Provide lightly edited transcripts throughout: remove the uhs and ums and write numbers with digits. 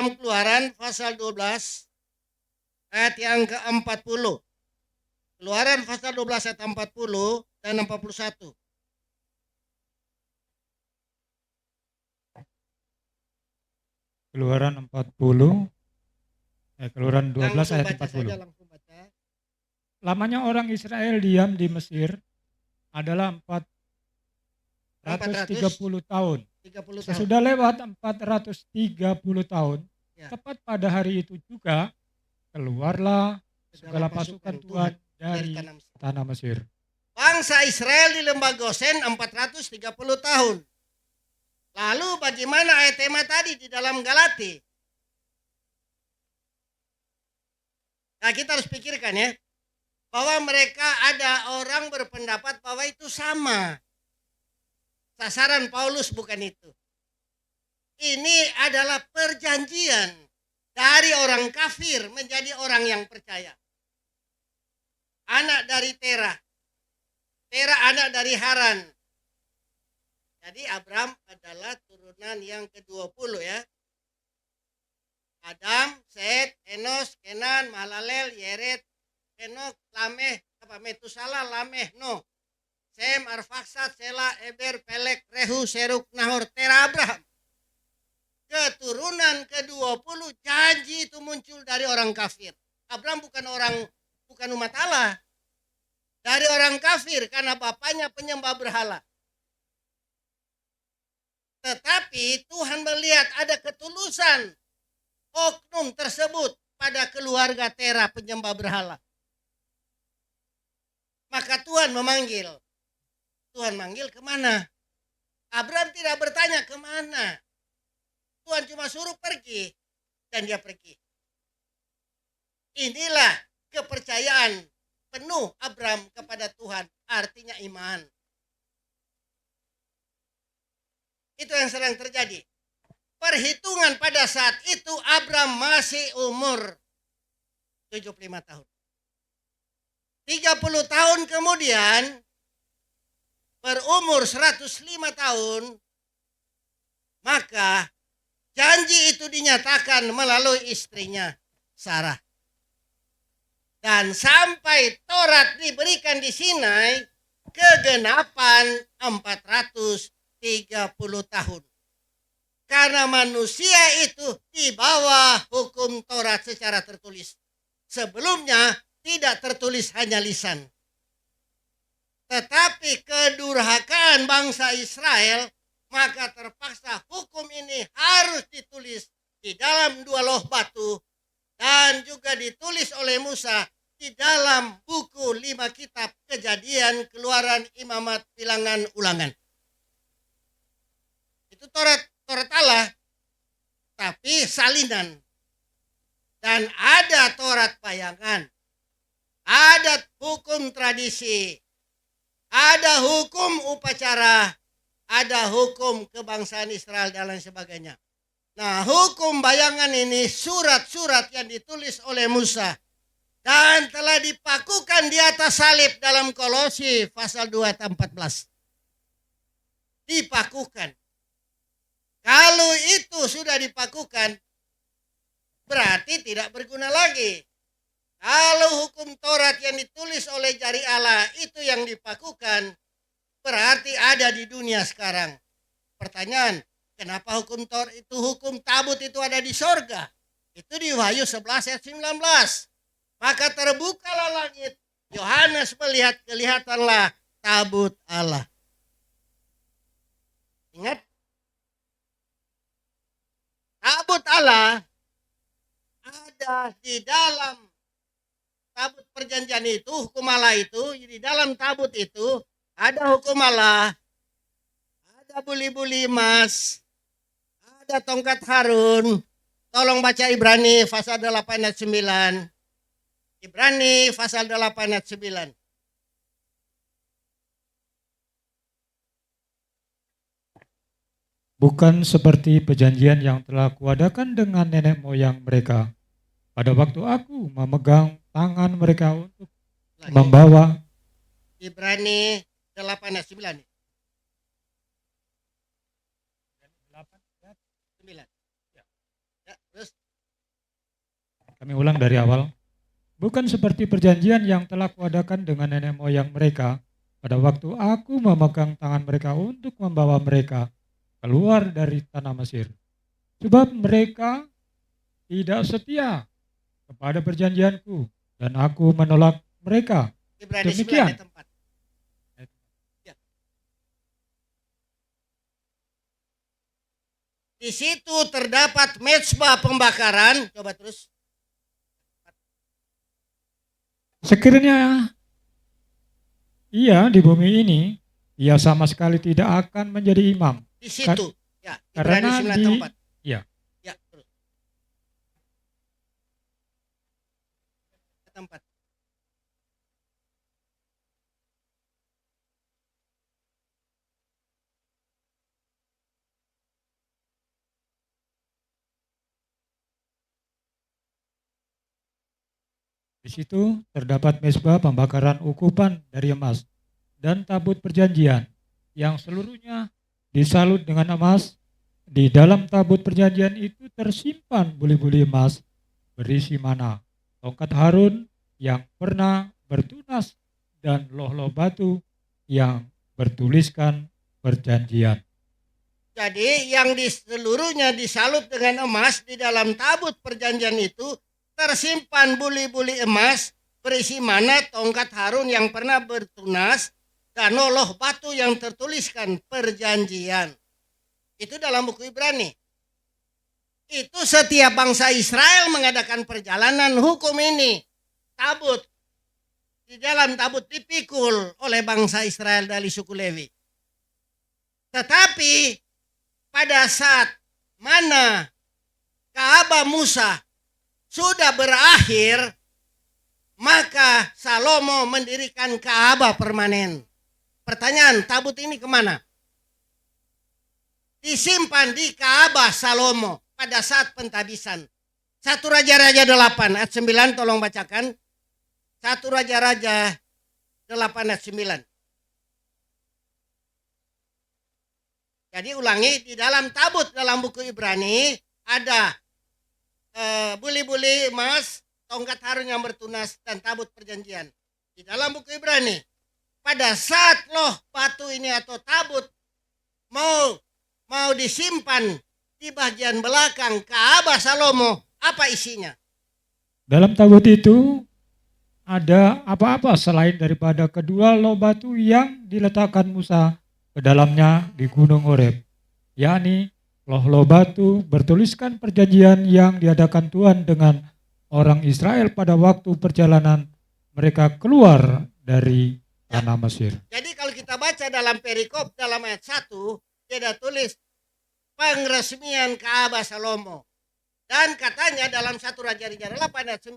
Keluaran pasal 12 ayat yang ke-40. Keluaran pasal 12 ayat 40 dan 41. Keluaran 40, Keluaran 12 Langsung ayat baca 40. saja, langsung baca. Lamanya orang Israel diam di Mesir adalah 430 tahun. 30 tahun. Sesudah lewat 430 tahun, Ya. tepat pada hari itu juga keluarlah segala pasukan Tuhan dari tanah Mesir. Bangsa Israel di lembah Gosen 430 tahun. Lalu bagaimana ayat tema tadi di dalam Galati? Nah, kita harus pikirkan ya, bahwa mereka ada orang berpendapat bahwa itu sama. Sasaran Paulus bukan itu. Ini adalah perjanjian dari orang kafir menjadi orang yang percaya. Anak dari Terah. Terah anak dari Haran. Jadi Abraham adalah turunan yang ke-20 ya. Adam, Set, Enos, Kenan, Mahalalel, Yered, Henok, Lameh, Metusala, Lameh, Noh, Sem, Arfaksad, Sela, Eber, Pelek, Rehu, Seruk, Nahor, Terah, Abraham. Keturunan ke-20 janji itu muncul dari orang kafir. Abraham bukan umat Allah. Dari orang kafir karena bapaknya penyembah berhala. Tetapi Tuhan melihat ada ketulusan oknum tersebut pada keluarga Terah penyembah berhala. Maka Tuhan memanggil. Tuhan manggil kemana? Abraham tidak bertanya kemana. Tuhan cuma suruh pergi. Dan dia pergi. Inilah kepercayaan penuh Abraham kepada Tuhan. Artinya iman. Itu yang sedang terjadi. Perhitungan pada saat itu Abraham masih umur 75 tahun. 30 tahun kemudian berumur 105 tahun, maka janji itu dinyatakan melalui istrinya Sarah. Dan sampai Taurat diberikan di Sinai, kegenapan 430 tahun. Karena manusia itu di bawah hukum Taurat secara tertulis. Sebelumnya tidak tertulis, hanya lisan. Tetapi kedurhakaan bangsa Israel, maka terpaksa hukum ini harus ditulis di dalam 2 loh batu dan juga ditulis oleh Musa di dalam buku 5 kitab Kejadian, Keluaran, Imamat, Bilangan, Ulangan. Itu Taurat Allah, tapi salinan. Dan ada Taurat bayangan, ada hukum tradisi, ada hukum upacara, ada hukum kebangsaan Israel dan lain sebagainya. Nah, hukum bayangan ini surat-surat yang ditulis oleh Musa dan telah dipakukan di atas salib dalam Kolose pasal 2 ayat 14. Dipakukan. Kalau itu sudah dipakukan, berarti tidak berguna lagi. Kalau hukum Taurat yang ditulis oleh jari Allah itu yang dipakukan, berarti ada di dunia sekarang. Pertanyaan, kenapa hukum Taurat itu, hukum tabut itu ada di sorga? Itu di Wahyu 11 ayat 19. Maka terbukalah langit, Yohanes melihat, kelihatanlah tabut Allah. Ingat? Tabut Allah ada di dalam tabut perjanjian itu, hukum Allah itu, di dalam tabut itu ada hukum Allah, ada buli-buli emas, ada tongkat Harun. Tolong baca Ibrani pasal 8 ayat 9. Ibrani pasal 8 ayat 9. Bukan seperti perjanjian yang telah kuadakan dengan nenek moyang mereka pada waktu aku memegang tangan mereka untuk membawa. Ibrani 8 ayat 9. 9. Ya, terus Kami ulang dari awal. Bukan seperti perjanjian yang telah kuadakan dengan nenek moyang mereka pada waktu aku memegang tangan mereka untuk membawa mereka keluar dari tanah Mesir. Sebab mereka tidak setia kepada perjanjianku dan aku menolak mereka. Ibrani 9 Demikian. ayat 4. Ya. Di situ terdapat mezbah pembakaran. Coba terus. Sekiranya ia di bumi ini, ia sama sekali tidak akan menjadi imam. Di situ. Ya, Ibrani Karena 9 ayat 4. ya, Ya, terus. Ayat 4. di situ terdapat mezbah pembakaran ukupan dari emas dan tabut perjanjian yang seluruhnya disalut dengan emas. Di dalam tabut perjanjian itu tersimpan buli-buli emas berisi mana, tongkat Harun yang pernah bertunas dan loh-loh batu yang bertuliskan perjanjian. Jadi yang seluruhnya disalut dengan emas di dalam tabut perjanjian itu tersimpan buli-buli emas berisi mana, tongkat Harun yang pernah bertunas dan loh batu yang tertuliskan perjanjian. Itu dalam buku Ibrani. Itu setiap bangsa Israel mengadakan perjalanan hukum ini. Tabut. Di dalam tabut dipikul oleh bangsa Israel dari suku Lewi. Tetapi pada saat mana Ka'bah Musa sudah berakhir, maka Salomo mendirikan Ka'bah permanen. Pertanyaan, tabut ini kemana? Disimpan di Ka'bah Salomo pada saat pentabisan. 1 Raja-Raja 8 ayat 9, tolong bacakan. 1 Raja-Raja 8 ayat 9. Jadi ulangi, di dalam tabut dalam buku Ibrani ada buli-buli emas, tongkat Harun yang bertunas, dan tabut perjanjian. Di dalam buku Ibrani, pada saat loh batu ini atau tabut mau disimpan di bagian belakang Ka'bah Salomo, apa isinya? Dalam tabut itu ada apa-apa selain daripada kedua loh batu yang diletakkan Musa ke dalamnya di Gunung Horeb, yakni loh-loh batu bertuliskan perjanjian yang diadakan Tuhan dengan orang Israel pada waktu perjalanan mereka keluar dari tanah Mesir. Jadi kalau kita baca dalam perikop dalam ayat 1, dia ada tulis pengresmian Ka'bah Salomo. Dan katanya dalam 1 Raja-Raja 8 ayat 9,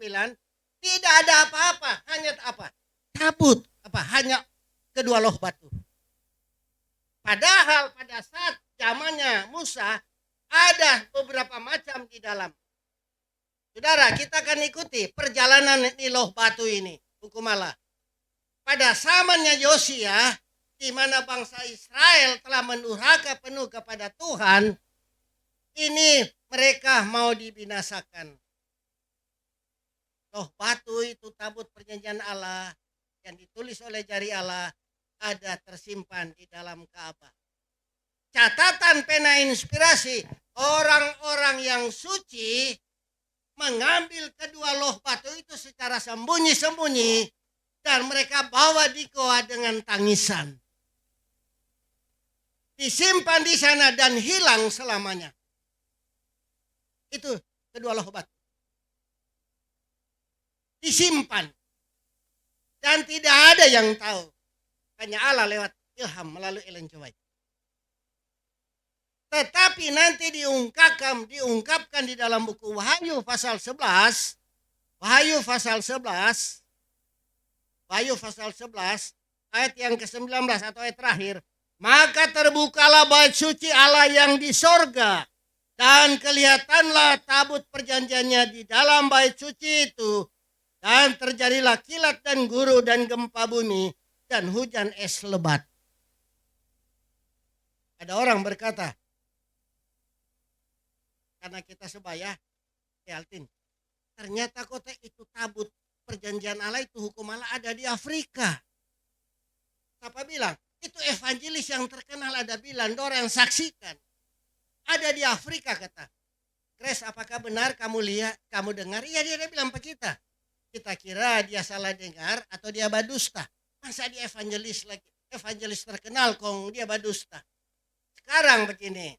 tidak ada apa-apa, hanya apa? Tabut, hanya kedua loh batu. Padahal pada saat zamannya Musa ada beberapa macam di dalam. Saudara, kita akan ikuti perjalanan di loh batu ini, hukum Allah. Pada zamannya Yosia, di mana bangsa Israel telah mendurhaka penuh kepada Tuhan, ini mereka mau dibinasakan. Loh batu itu tabut perjanjian Allah yang ditulis oleh jari Allah ada tersimpan di dalam Ka'bah. Catatan pena inspirasi, orang-orang yang suci mengambil kedua loh batu itu secara sembunyi-sembunyi dan mereka bawa di goa dengan tangisan. Disimpan di sana dan hilang selamanya. Itu kedua loh batu. Disimpan. Dan tidak ada yang tahu. Hanya Allah lewat ilham melalui Ellen G. White. Tetapi nanti diungkapkan di dalam buku Wahyu pasal 11. Wahyu pasal 11 ayat yang ke-19 atau ayat terakhir. Maka terbukalah bait suci Allah yang di sorga. Dan kelihatanlah tabut perjanjiannya di dalam bait suci itu. Dan terjadilah kilat dan guru dan gempa bumi dan hujan es lebat. Ada orang berkata, karena kita sebaya, Altin, ternyata kota itu tabut perjanjian Allah, itu hukum Allah ada di Afrika. Siapa bilang? Itu evangelis yang terkenal ada bilang, orang yang saksikan. Ada di Afrika kata. Kres, apakah benar kamu lihat, kamu dengar? Iya, dia bilang ke kita. Kita kira dia salah dengar atau dia badusta. Masa dia evangelis lagi? Evangelis terkenal kong dia badusta. Sekarang begini.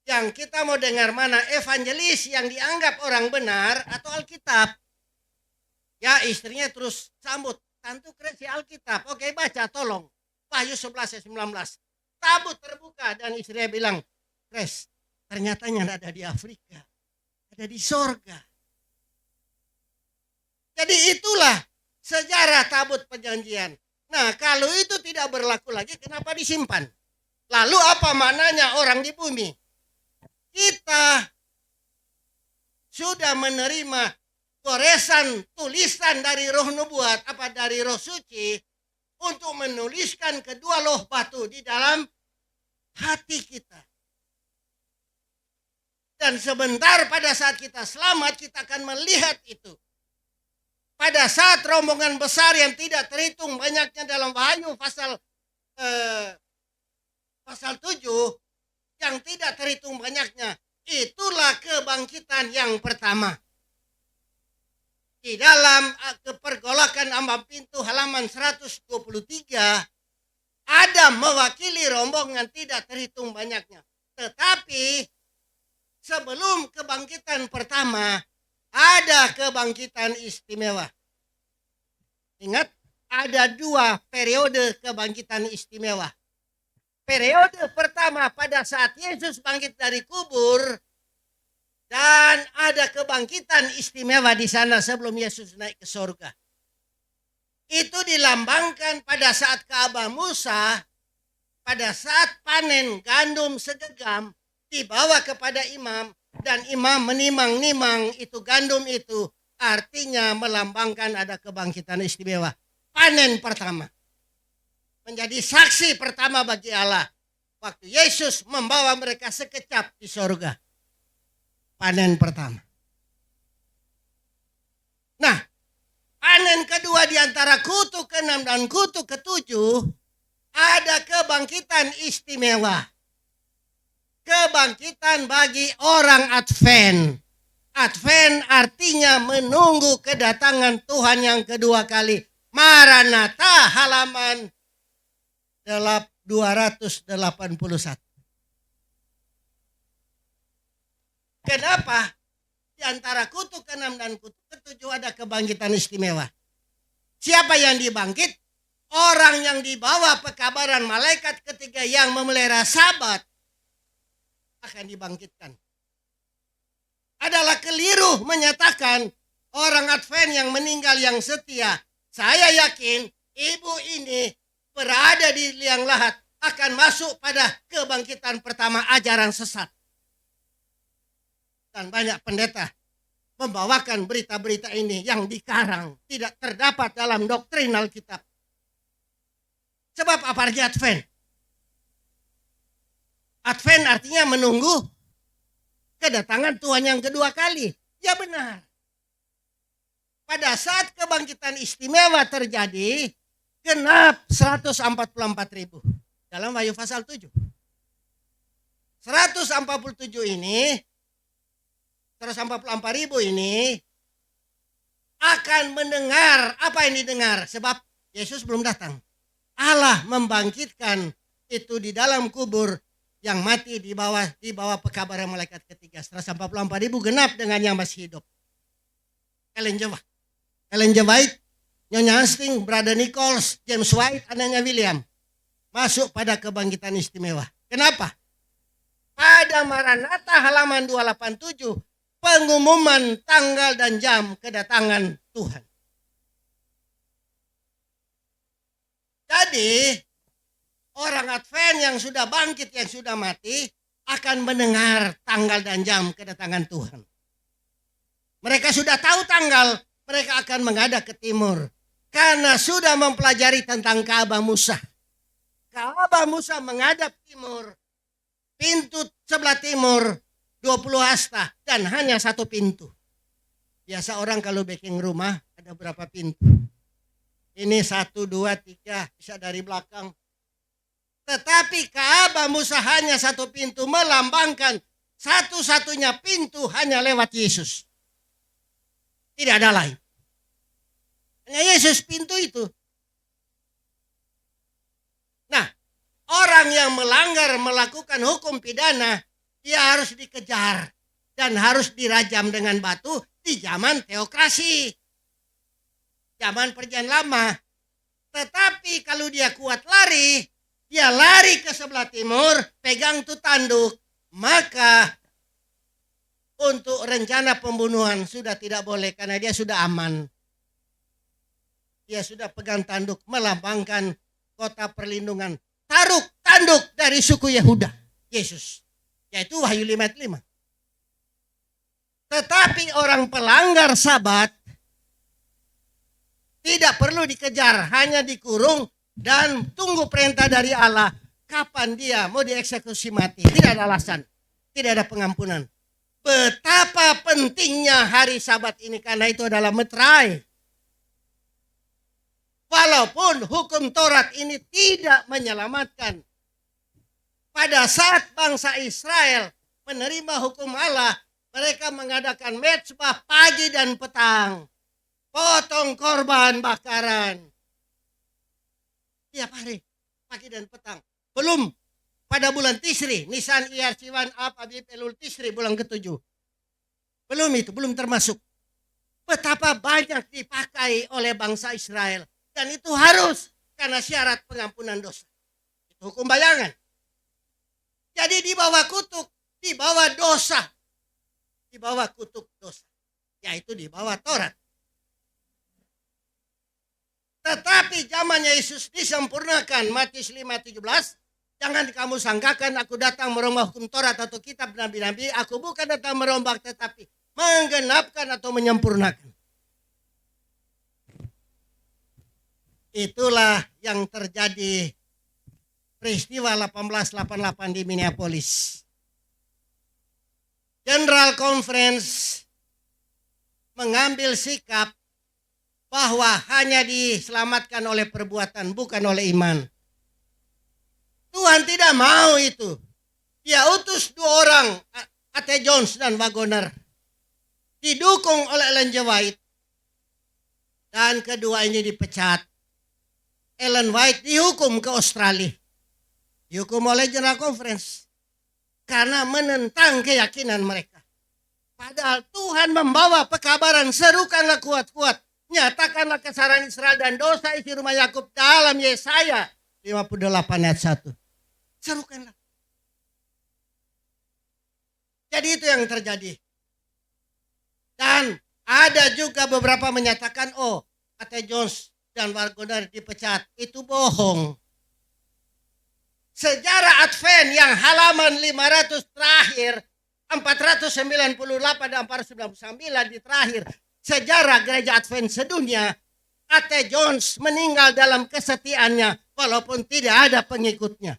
Yang kita mau dengar mana? Evangelis yang dianggap orang benar atau Alkitab? Ya, istrinya terus sambut. Tantu Kres ya Alkitab. Oke, baca tolong. Wahyu 11 ayat 19. Tabut terbuka dan istrinya bilang, Kres, ternyata ada di Afrika. Ada di sorga. Jadi itulah sejarah tabut perjanjian. Nah, kalau itu tidak berlaku lagi, kenapa disimpan? Lalu apa maknanya orang di bumi? Kita sudah menerima goresan tulisan dari roh nubuat, dari roh suci, untuk menuliskan kedua loh batu di dalam hati kita. Dan sebentar pada saat kita selamat, kita akan melihat itu. Pada saat rombongan besar yang tidak terhitung banyaknya dalam Wahyu pasal 7, yang tidak terhitung banyaknya, itulah kebangkitan yang pertama. Di dalam pergolakan ambang pintu halaman 123, Adam mewakili rombongan tidak terhitung banyaknya. Tetapi sebelum kebangkitan pertama, ada kebangkitan istimewa. Ingat, ada 2 periode kebangkitan istimewa. Periode pertama pada saat Yesus bangkit dari kubur, dan ada kebangkitan istimewa di sana sebelum Yesus naik ke surga. Itu dilambangkan pada saat Ka'bah Musa, pada saat panen gandum segenggam dibawa kepada imam, dan imam menimang-nimang itu gandum itu, artinya melambangkan ada kebangkitan istimewa. Panen pertama. Menjadi saksi pertama bagi Allah. Waktu Yesus membawa mereka sekejap di surga. Panen pertama. Nah, panen kedua di antara kutu ke-6 dan kutu ke-7, ada kebangkitan istimewa. Kebangkitan bagi orang Advent. Advent artinya menunggu kedatangan Tuhan yang kedua kali. Maranatha halaman 281. Kenapa? Di antara kutu ke-6 dan kutu ke-7 ada kebangkitan istimewa. Siapa yang dibangkit? Orang yang dibawa pekabaran malaikat ketiga yang memelihara Sabat akan dibangkitkan. Adalah keliru menyatakan orang Advent yang meninggal yang setia. Saya yakin ibu ini berada di liang lahat akan masuk pada kebangkitan pertama ajaran sesat. Dan banyak pendeta membawakan berita-berita ini yang dikarang, tidak terdapat dalam doktrin Alkitab. Sebab apa artinya Advent? Advent artinya menunggu kedatangan Tuhan yang kedua kali. Ya benar. Pada saat kebangkitan istimewa terjadi, genap 144.000 dalam Wahyu pasal 7. 144.000 ini akan mendengar apa yang didengar, sebab Yesus belum datang. Allah membangkitkan itu di dalam kubur yang mati di bawah pekabaran malaikat ketiga. 144.000 genap dengan yang masih hidup. Ellen G. White, Nyonya Hastings, Brother Nichols, James White, anaknya William masuk pada kebangkitan istimewa. Kenapa? Pada Maranatha halaman 287 pengumuman tanggal dan jam kedatangan Tuhan. Jadi orang Advent yang sudah bangkit, yang sudah mati akan mendengar tanggal dan jam kedatangan Tuhan. Mereka sudah tahu tanggal, mereka akan menghadap ke timur. Karena sudah mempelajari tentang Ka'bah Musa. Ka'bah Musa menghadap timur. Pintu sebelah timur 20 hasta dan hanya satu pintu. Biasa orang kalau bikin rumah ada berapa pintu? Ini 1, 2, 3, bisa dari belakang. Tetapi Ka'bah Musa hanya satu pintu, melambangkan satu-satunya pintu hanya lewat Yesus. Tidak ada lain. Hanya Yesus pintu itu. Nah, orang yang melanggar melakukan hukum pidana, dia harus dikejar dan harus dirajam dengan batu di zaman teokrasi. Zaman perjanjian lama. Tetapi kalau dia kuat lari, dia lari ke sebelah timur, pegang tuh tanduk, maka untuk rencana pembunuhan sudah tidak boleh karena dia sudah aman. Dia sudah pegang tanduk melambangkan kota perlindungan. Tanduk dari suku Yehuda, Yesus. Yaitu Wahyu 5 ayat 5. Tetapi orang pelanggar Sabat tidak perlu dikejar, hanya dikurung dan tunggu perintah dari Allah. Kapan dia mau dieksekusi mati? Tidak ada alasan, tidak ada pengampunan. Betapa pentingnya hari Sabat ini karena itu adalah meterai. Walaupun hukum Taurat ini tidak menyelamatkan. Pada saat bangsa Israel menerima hukum Allah, mereka mengadakan mezbah pagi dan petang. Potong korban bakaran. Tiap hari, pagi dan petang. Belum pada bulan Tisri, Nisan, Iyar, Siwan, Ab, Abib, Elul, Tisri, bulan ke-7. Belum itu, belum termasuk. Betapa banyak dipakai oleh bangsa Israel. Dan itu harus karena syarat pengampunan dosa. Itu hukum bayangan. Jadi di bawah kutuk, di bawah dosa. Di bawah kutuk dosa. Yaitu di bawah Taurat. Tetapi zamannya Yesus disempurnakan, Matius 5:17. Jangan kamu sangkakan aku datang merombak hukum Taurat atau kitab nabi-nabi. Aku bukan datang merombak tetapi menggenapkan atau menyempurnakan. Itulah yang terjadi peristiwa 1888 di Minneapolis. General Conference mengambil sikap bahwa hanya diselamatkan oleh perbuatan, bukan oleh iman. Tuhan tidak mau itu. Dia utus 2 orang, A.T. Jones dan Wagoner, didukung oleh Ellen G. White, dan kedua ini dipecat. Ellen White dihukum ke Australia. Dihukum oleh General Conference karena menentang keyakinan mereka. Padahal Tuhan membawa pekabaran, serukanlah kuat-kuat, nyatakanlah kesalahan Israel dan dosa isi rumah Yakub dalam Yesaya 58 ayat 1. Serukanlah. Jadi itu yang terjadi. Dan ada juga beberapa menyatakan, oh, A.T. Jones dan Wagoner dipecat. Itu bohong. Sejarah Advent yang halaman 500 terakhir, 498 dan 499 di terakhir, sejarah gereja Advent sedunia, A.T. Jones meninggal dalam kesetiaannya walaupun tidak ada pengikutnya.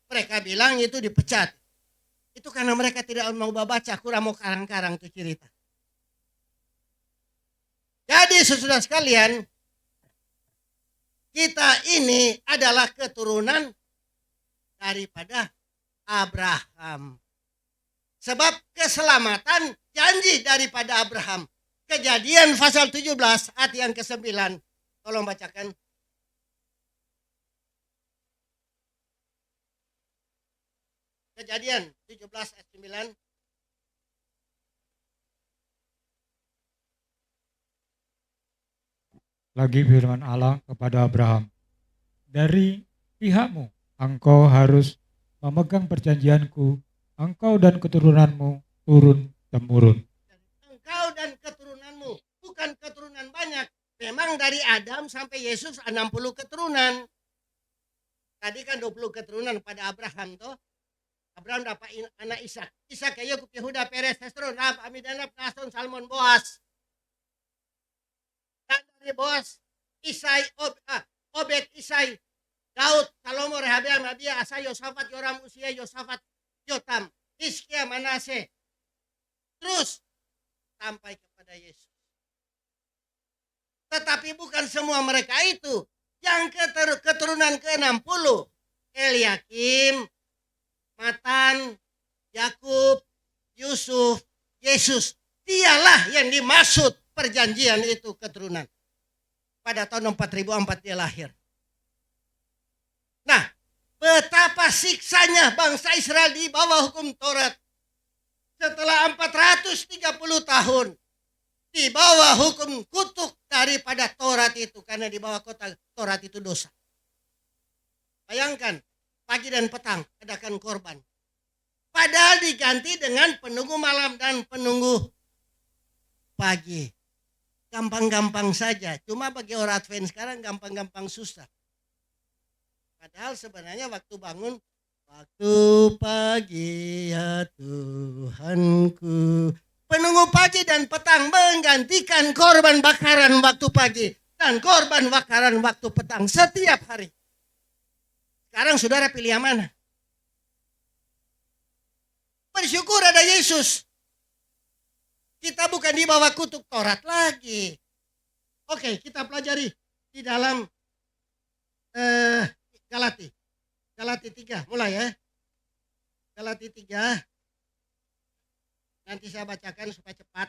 Mereka bilang itu dipecat. Itu karena mereka tidak mau baca, kurang mau karang-karang itu cerita. Jadi sesudah sekalian, kita ini adalah keturunan daripada Abraham. Sebab keselamatan janji daripada Abraham. Kejadian pasal 17 ayat yang ke-9. Tolong bacakan. Kejadian 17 ayat 9. Lagi firman Allah kepada Abraham, dari pihakmu engkau harus memegang perjanjianku, engkau dan keturunanmu turun-temurun. Engkau dan keturunanmu, bukan keturunan banyak. Memang dari Adam sampai Yesus 60 keturunan. Tadi kan 20 keturunan pada Abraham toh. Abraham dapat anak Ishak. Ishak Yakub, Yehuda, Perez, Hesron, Ram, Aminadab, Nason, Salmon, Boaz. Dan dari Boaz, Isai, Obed, Isai, Daud, Salomo, Rehabeam, Abia, Asa, Yosafat, Yoram, Usia, Yosafat, Yotam, Hizkia, Manase. Terus sampai kepada Yesus. Tetapi bukan semua mereka itu. Yang keturunan ke-60, Eliakim, Matan, Yakub, Yusuf, Yesus. Dialah yang dimaksud perjanjian itu keturunan. Pada tahun 4004 dia lahir. Nah, betapa siksanya bangsa Israel di bawah hukum Taurat. Setelah 430 tahun di bawah hukum kutuk daripada Taurat itu. Karena di bawah kota Taurat itu dosa. Bayangkan, pagi dan petang adakan korban. Padahal diganti dengan penunggu malam dan penunggu pagi. Gampang-gampang saja. Cuma bagi orang Advent sekarang gampang-gampang susah. Padahal sebenarnya waktu bangun, waktu pagi ya Tuhanku. Penunggu pagi dan petang menggantikan korban bakaran waktu pagi dan korban bakaran waktu petang setiap hari. Sekarang saudara pilih yang mana? Bersyukur ada Yesus. Kita bukan di bawah kutuk Taurat lagi. Oke, kita pelajari di dalam Galati. Galati 3, mulai ya. Galati 3. Nanti saya bacakan supaya cepat.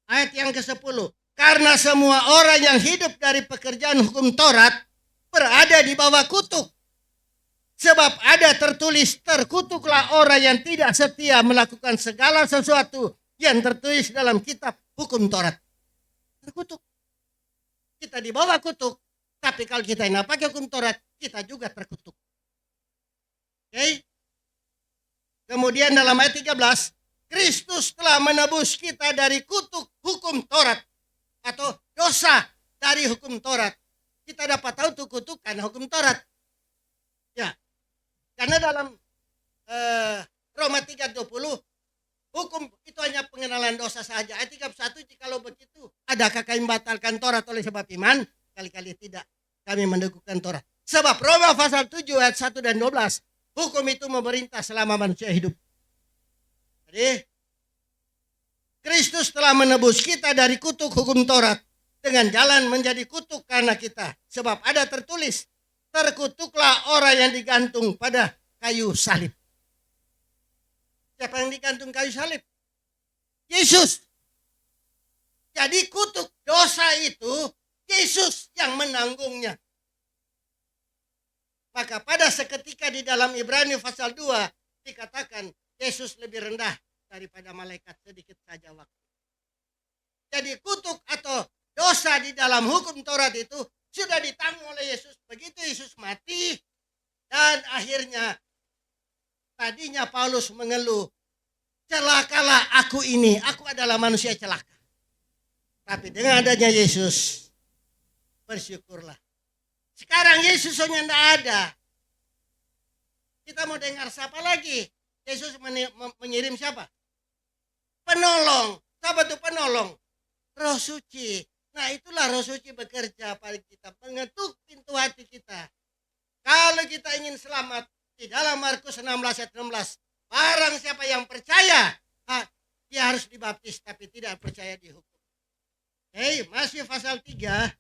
Ayat yang ke-10. Karena semua orang yang hidup dari pekerjaan hukum Taurat berada di bawah kutuk. Sebab ada tertulis, terkutuklah orang yang tidak setia melakukan segala sesuatu yang tertulis dalam kitab hukum Taurat. Terkutuk. Kita di bawah kutuk. Tapi kalau kita tidak pakai hukum Taurat, kita juga terkutuk. Oke? Kemudian dalam ayat 13, Kristus telah menebus kita dari kutuk hukum Taurat. Atau dosa dari hukum Taurat. Kita dapat tahu itu kutuk karena hukum Taurat. Ya. Karena dalam Roma 3:20, hukum itu hanya pengenalan dosa saja. Ayat 31, jikalau begitu, adakah kami membatalkan Taurat oleh sebab iman? Kali-kali tidak. Kami mendegungkan Taurat. Sebab Roma pasal 7 ayat 1 dan 12, hukum itu memerintah selama manusia hidup. Jadi, Kristus telah menebus kita dari kutuk hukum Taurat dengan jalan menjadi kutuk karena kita. Sebab ada tertulis, terkutuklah orang yang digantung pada kayu salib. Siapa yang digantung kayu salib? Yesus. Jadi kutuk dosa itu Yesus yang menanggungnya. Maka pada seketika di dalam Ibrani pasal 2 dikatakan Yesus lebih rendah daripada malaikat sedikit saja waktu. Jadi kutuk atau dosa di dalam hukum Taurat itu sudah ditanggung oleh Yesus. Begitu Yesus mati dan akhirnya tadinya Paulus mengeluh, celakalah aku ini, aku adalah manusia celaka. Tapi dengan adanya Yesus, bersyukurlah. Sekarang Yesus hanya tidak ada. Kita mau dengar siapa lagi? Yesus mengirim siapa? Penolong. Siapa itu penolong? Roh Suci. Nah itulah Roh Suci bekerja pada kita, mengetuk pintu hati kita. Kalau kita ingin selamat, di dalam Markus 16 ayat 16, barang siapa yang percaya, dia harus dibaptis, tapi tidak percaya dihukum. Masih pasal 3.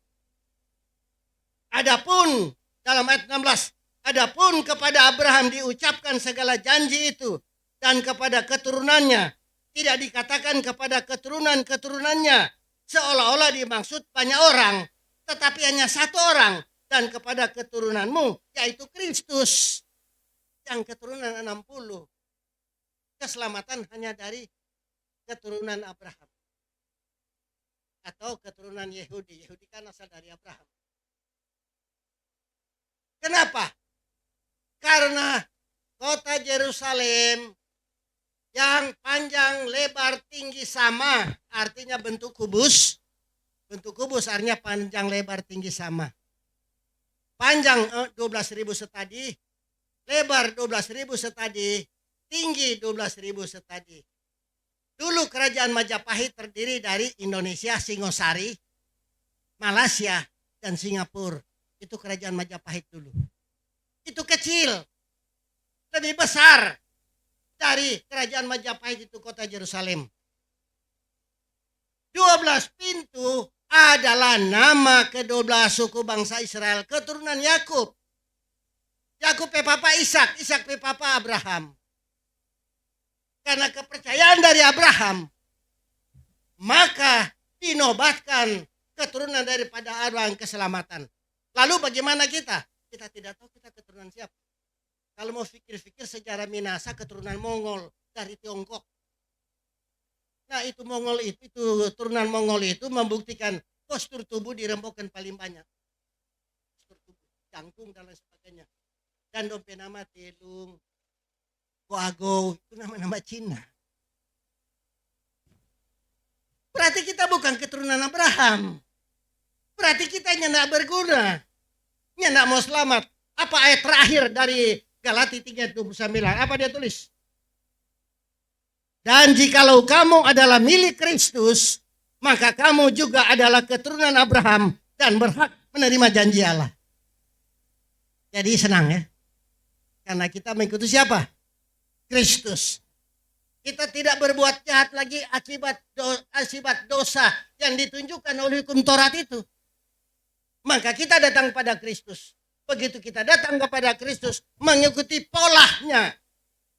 Adapun dalam ayat 16, adapun kepada Abraham diucapkan segala janji itu, dan kepada keturunannya, tidak dikatakan kepada keturunan-keturunannya, seolah-olah dimaksud banyak orang, tetapi hanya satu orang, dan kepada keturunanmu, yaitu Kristus, yang keturunan 60. Keselamatan hanya dari keturunan Abraham. Atau keturunan Yehudi. Yehudi kan asal dari Abraham. Kenapa? Karena kota Yerusalem yang panjang, lebar, tinggi sama, artinya bentuk kubus. Bentuk kubus artinya panjang, lebar, tinggi sama. Panjang 12.000 setadi, lebar 12.000 setadi, tinggi 12.000 setadi. Dulu kerajaan Majapahit terdiri dari Indonesia, Singosari, Malaysia, dan Singapura. Itu kerajaan Majapahit dulu. Itu kecil, lebih besar dari kerajaan Majapahit itu kota Yerusalem. 12 pintu adalah nama ke-12 suku bangsa Israel, keturunan Yakub. Yakub pe papa Ishak, Ishak pe papa Abraham. Karena kepercayaan dari Abraham, maka dinobatkan keturunan daripada Abraham keselamatan. Lalu bagaimana kita? Kita tidak tahu kita keturunan siapa. Kalau mau pikir-pikir sejarah Minasa, keturunan Mongol dari Tiongkok. Nah itu Mongol itu turunan Mongol itu membuktikan postur tubuh dirembukan paling banyak. Postur tubuh, jangkung dan lain sebagainya. Dan dompet nama Telung, Koago, itu nama-nama Cina. Berarti kita bukan keturunan Abraham. Berarti kita nyendak berguna. Nyendak mau selamat. Apa ayat terakhir dari Galati 3:29? Apa dia tulis? Dan jikalau kamu adalah milik Kristus, maka kamu juga adalah keturunan Abraham dan berhak menerima janji Allah. Jadi senang ya. Karena kita mengikuti siapa? Kristus. Kita tidak berbuat jahat lagi akibat dosa yang ditunjukkan oleh hukum Taurat itu. Maka kita datang pada Kristus. Begitu kita datang kepada Kristus, mengikuti polanya,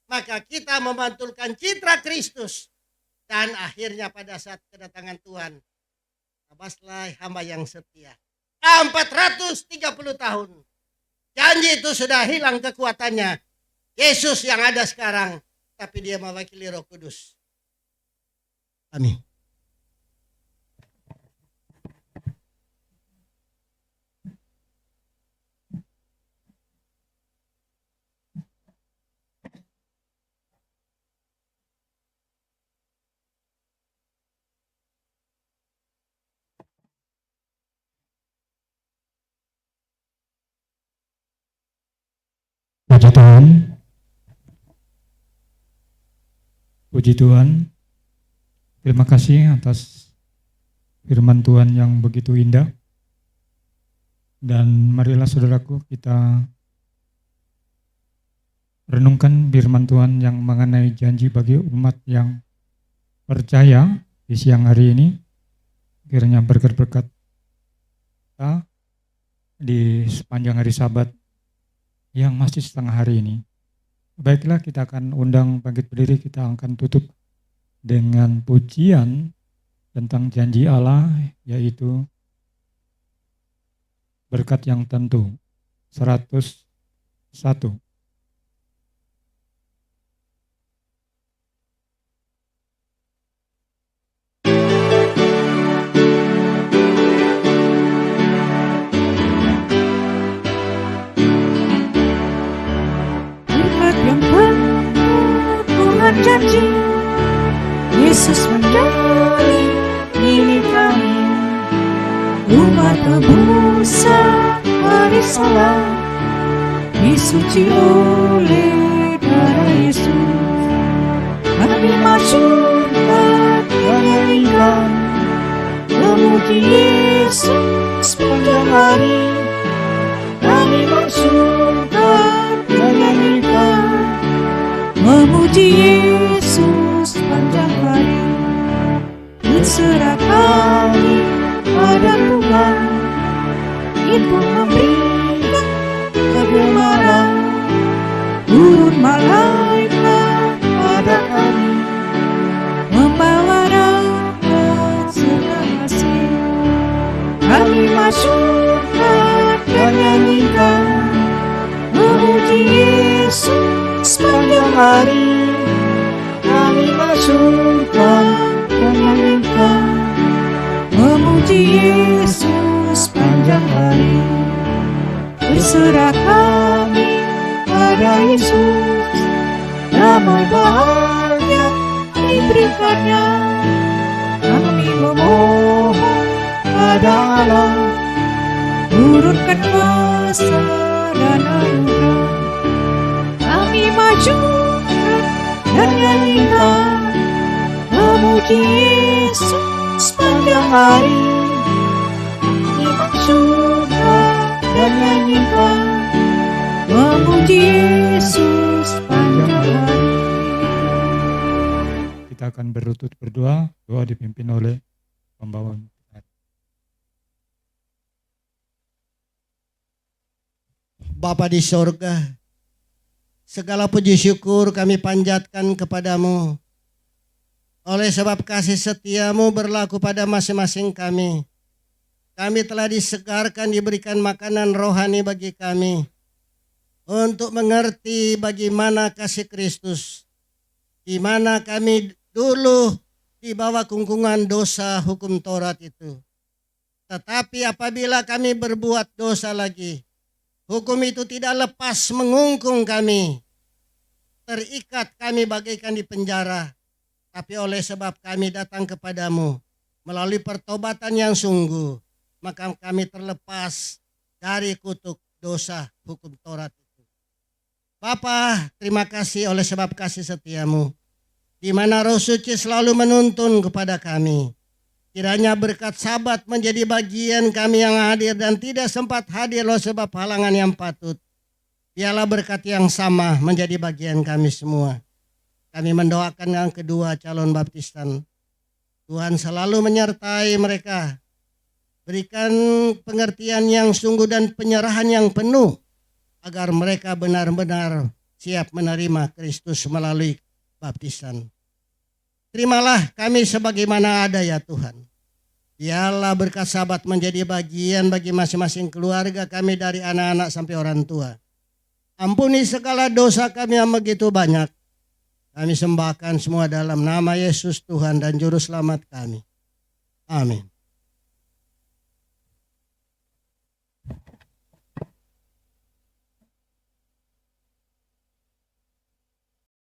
maka kita memantulkan citra Kristus. Dan akhirnya pada saat kedatangan Tuhan, tabaslah hamba yang setia. 430 tahun. Janji itu sudah hilang kekuatannya. Yesus yang ada sekarang, tapi dia mewakili Roh Kudus. Amin. Puji Tuhan. Puji Tuhan. Terima kasih atas firman Tuhan yang begitu indah. Dan marilah saudaraku kita renungkan firman Tuhan yang mengenai janji bagi umat yang percaya di siang hari ini. Kiranya berkat-berkat kita di sepanjang hari Sabat yang masih setengah hari ini. Baiklah, kita akan undang bangkit berdiri, kita akan tutup dengan pujian tentang janji Allah, yaitu berkat yang tentu, 101. Janji Yesus menjadi milik kami, umat tebusan dari salah, disuci oleh darah Yesus. Kami masyarakat yang meninggal, memuji Yesus sepanjang hari. Kami masyarakat yang meninggal, memuji Yesus sepanjang hari. Berserah kami pada Tuhan, itu memberikan kebenaran. Turun malaikat pada kami, membawa rahmat serta kasih. Kami masyarakat dan nyanyikan, memuji Yesus sepanjang hari. Kami masyarakat dan nyanyikan, memuji Yesus sepanjang hari. Berserah kami pada Yesus, damai bahagia diberikannya. Kami memohon pada Allah, turunkan kuasa dan anugerah. Kami maju dan nyanyikan, memuji Yesus sepanjang hari. Kami maju dan nyanyikan, memuji Yesus sepanjang hari. Kita akan berlutut berdoa, doa dipimpin oleh pembawa. Bapa di sorga, segala puji syukur kami panjatkan kepadamu. Oleh sebab kasih setiamu berlaku pada masing-masing kami. Kami telah disegarkan, diberikan makanan rohani bagi kami. Untuk mengerti bagaimana kasih Kristus. Di mana kami dulu di bawah kungkungan dosa hukum Taurat itu. Tetapi apabila kami berbuat dosa lagi, hukum itu tidak lepas mengungkung kami. Terikat kami bagaikan di penjara. Tapi oleh sebab kami datang kepadamu melalui pertobatan yang sungguh, maka kami terlepas dari kutuk dosa hukum Taurat itu. Bapa, terima kasih oleh sebab kasih setiamu, di mana Roh Suci selalu menuntun kepada kami. Kiranya berkat Sabat menjadi bagian kami yang hadir dan tidak sempat hadir oleh sebab halangan yang patut. Biarlah berkat yang sama menjadi bagian kami semua. Kami mendoakan yang kedua calon baptisan. Tuhan selalu menyertai mereka. Berikan pengertian yang sungguh dan penyerahan yang penuh. Agar mereka benar-benar siap menerima Kristus melalui baptisan. Terimalah kami sebagaimana ada ya Tuhan. Biarlah berkat Sabat menjadi bagian bagi masing-masing keluarga kami dari anak-anak sampai orang tua. Ampuni segala dosa kami yang begitu banyak. Kami sembahkan semua dalam nama Yesus Tuhan dan Juru Selamat kami. Amin.